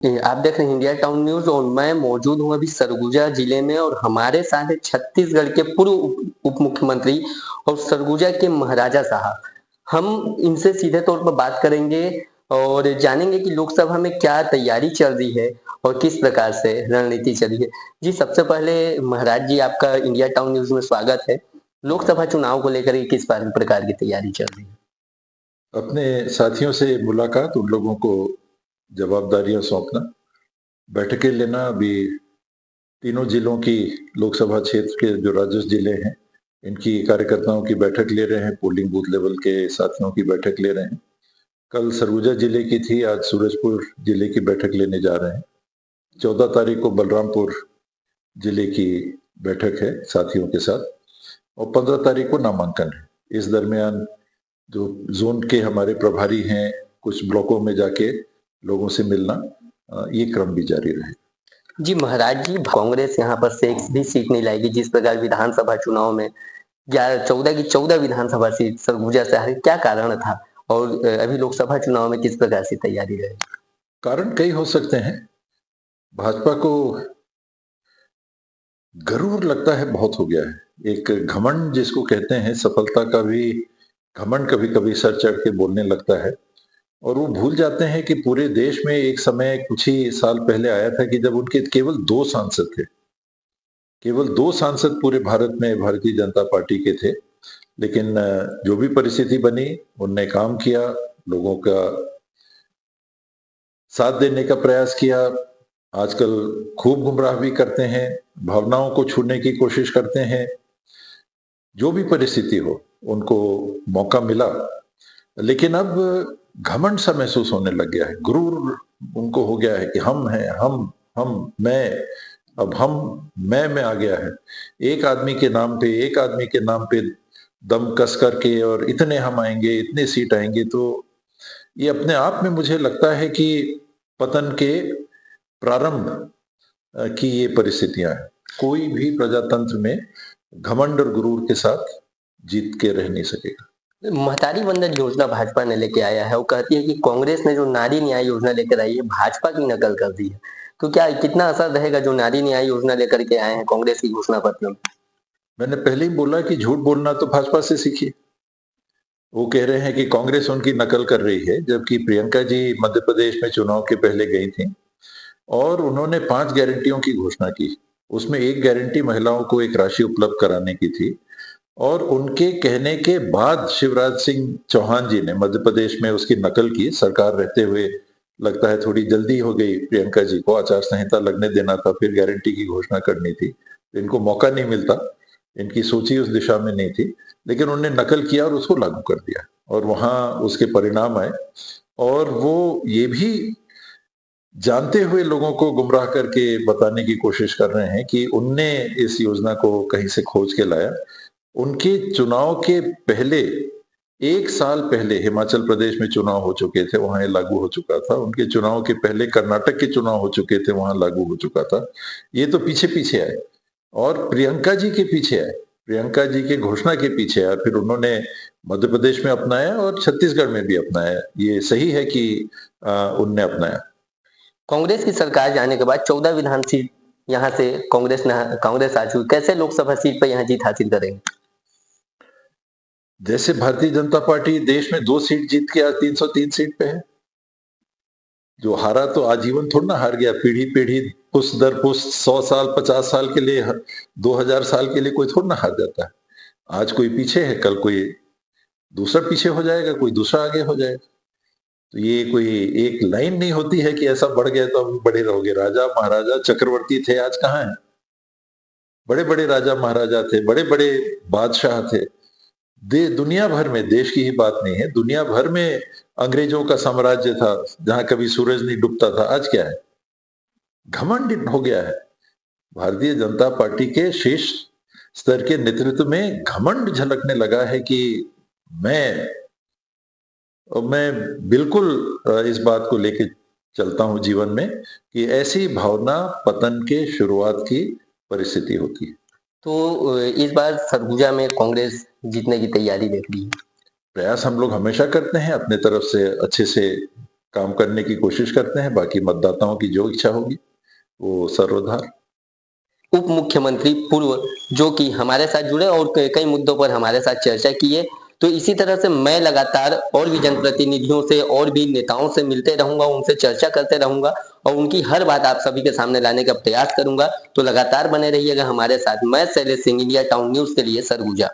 आप देख रहे हैं इंडिया टाउन न्यूज और मैं मौजूद हूं अभी सरगुजा जिले में और हमारे साथ है छत्तीसगढ़ के पूर्व उप मुख्यमंत्री और सरगुजा के महाराजा साहब। हम इनसे सीधे तौर पर बात करेंगे और जानेंगे कि लोकसभा में क्या तैयारी चल रही है और किस प्रकार से रणनीति चल रही है। जी, सबसे पहले महाराज जी, आपका इंडिया टाउन न्यूज में स्वागत है। लोकसभा चुनाव को लेकर के किस प्रकार की तैयारी चल रही है? अपने साथियों से मुलाकात, उन लोगों को जवाबदारियां सौंपना, बैठकें लेना। अभी तीनों जिलों की लोकसभा क्षेत्र के जो राजस्व जिले हैं, इनकी कार्यकर्ताओं की बैठक ले रहे हैं, पोलिंग बूथ लेवल के साथियों की बैठक ले रहे हैं। कल सरगुजा जिले की थी, आज सूरजपुर जिले की बैठक लेने जा रहे हैं। 14 तारीख को बलरामपुर जिले की बैठक है साथियों के साथ, और 15 तारीख को नामांकन है। इस दरमियान जो जोन के हमारे प्रभारी हैं, कुछ ब्लॉकों में जाके लोगों से मिलना, ये क्रम भी जारी रहे। जी महाराज जी, कांग्रेस यहाँ पर से एक भी सीट नहीं लाएगी। जिस प्रकार विधानसभा चुनाव में 14 की 14 विधानसभा सीट सरगुजा से हारी, क्या कारण था? और अभी लोकसभा चुनाव में किस प्रकार से तैयारी रहेगी? कारण कई हो सकते हैं। भाजपा को गरूर लगता है, बहुत हो गया है। एक घमंड जिसको कहते हैं, सफलता का भी घमंड कभी कभी सर चढ़ के बोलने लगता है, और वो भूल जाते हैं कि पूरे देश में एक समय कुछ ही साल पहले आया था कि जब उनके केवल 2 सांसद थे। केवल 2 सांसद पूरे भारत में भारतीय जनता पार्टी के थे। लेकिन जो भी परिस्थिति बनी, उनने काम किया, लोगों का साथ देने का प्रयास किया। आजकल खूब गुमराह भी करते हैं, भावनाओं को छूने की कोशिश करते हैं। जो भी परिस्थिति हो, उनको मौका मिला। लेकिन अब घमंड सा महसूस होने लग गया है, गुरूर उनको हो गया है कि हम हैं, हम मैं, अब हम मैं में आ गया है। एक आदमी के नाम पे, एक आदमी के नाम पे दम कस करके, और इतने हम आएंगे, इतने सीट आएंगे, तो ये अपने आप में मुझे लगता है कि पतन के प्रारंभ की ये परिस्थितियां हैं। कोई भी प्रजातंत्र में घमंड और गुरूर के साथ जीत के रह नहीं सकेगा। महतारी वंदन योजना भाजपा ने लेके आया है और कहती है कि कांग्रेस ने जो नारी न्याय योजना लेकर आई है, भाजपा की नकल कर दी है। तो क्या कितना असर रहेगा जो नारी न्याय योजना लेकर के आए हैं कांग्रेस की घोषणा पत्र में? मैंने पहले ही बोला कि झूठ बोलना तो भाजपा से सीखिए। वो कह रहे हैं कि कांग्रेस उनकी नकल कर रही है, जबकि प्रियंका जी मध्य प्रदेश में चुनाव के पहले गई थी और उन्होंने 5 गारंटियों की घोषणा की। उसमें एक गारंटी महिलाओं को एक राशि उपलब्ध कराने की थी, और उनके कहने के बाद शिवराज सिंह चौहान जी ने मध्य प्रदेश में उसकी नकल की। सरकार रहते हुए लगता है थोड़ी जल्दी हो गई प्रियंका जी को, आचार संहिता लगने देना था, फिर गारंटी की घोषणा करनी थी। इनको मौका नहीं मिलता, इनकी सोच ही उस दिशा में नहीं थी, लेकिन उन्होंने नकल किया और उसको लागू कर दिया, और वहां उसके परिणाम आए। और वो ये भी जानते हुए लोगों को गुमराह करके बताने की कोशिश कर रहे हैं कि उनने इस योजना को कहीं से खोज के लाया। उनके चुनाव के पहले, 1 साल पहले हिमाचल प्रदेश में चुनाव हो चुके थे, वहां ये लागू हो चुका था। उनके चुनाव के पहले कर्नाटक के चुनाव हो चुके थे, वहां लागू हो चुका था। ये तो पीछे पीछे आए और प्रियंका जी के पीछे आए, प्रियंका जी के घोषणा के पीछे आए, फिर उन्होंने मध्य प्रदेश में अपनाया और छत्तीसगढ़ में भी अपनाया। ये सही है कि उनने अपनाया। कांग्रेस की सरकार जाने के बाद 14 विधान सीट यहाँ से कांग्रेस आ चुकी, कैसे लोकसभा सीट पर यहाँ जीत हासिल करेंगे? जैसे भारतीय जनता पार्टी देश में 2 सीट जीत के आज 303 सीट पे है। जो हारा तो आजीवन थोड़ा ना हार गया, पीढ़ी पीढ़ी पुष्ट दर पुष्ट 100 साल 50 साल के लिए, 2000 साल के लिए कोई थोड़ा ना हार जाता है। आज कोई पीछे है, कल कोई दूसरा पीछे हो जाएगा, कोई दूसरा आगे हो जाएगा। तो ये कोई एक लाइन नहीं होती है कि ऐसा बढ़ गया तो अब बड़े रहोगे। राजा महाराजा चक्रवर्ती थे, आज कहाँ है? बड़े बड़े राजा महाराजा थे, बड़े बड़े बादशाह थे। दुनिया भर में, देश की ही बात नहीं है, दुनिया भर में अंग्रेजों का साम्राज्य था, जहां कभी सूरज नहीं डूबता था। आज क्या है? घमंड हो गया है। भारतीय जनता पार्टी के शीर्ष स्तर के नेतृत्व में घमंड झलकने लगा है कि मैं और मैं बिल्कुल इस बात को लेके चलता हूं जीवन में कि ऐसी भावना पतन के शुरुआत की परिस्थिति होती है। तो इस बार सरगुजा में कांग्रेस जीतने की तैयारी देख रही है। प्रयास हम लोग हमेशा करते हैं, अपने तरफ से अच्छे से काम करने की कोशिश करते हैं। बाकी मतदाताओं की जो इच्छा होगी वो सर्वधार। उप मुख्यमंत्री पूर्व जो कि हमारे साथ जुड़े और कई मुद्दों पर हमारे साथ चर्चा की है। तो इसी तरह से मैं लगातार और भी जनप्रतिनिधियों से और भी नेताओं से मिलते रहूंगा, उनसे चर्चा करते रहूंगा और उनकी हर बात आप सभी के सामने लाने का प्रयास करूंगा। तो लगातार बने रहिएगा हमारे साथ। मैं Shailesh Singh, India town news के लिए सरगुजा।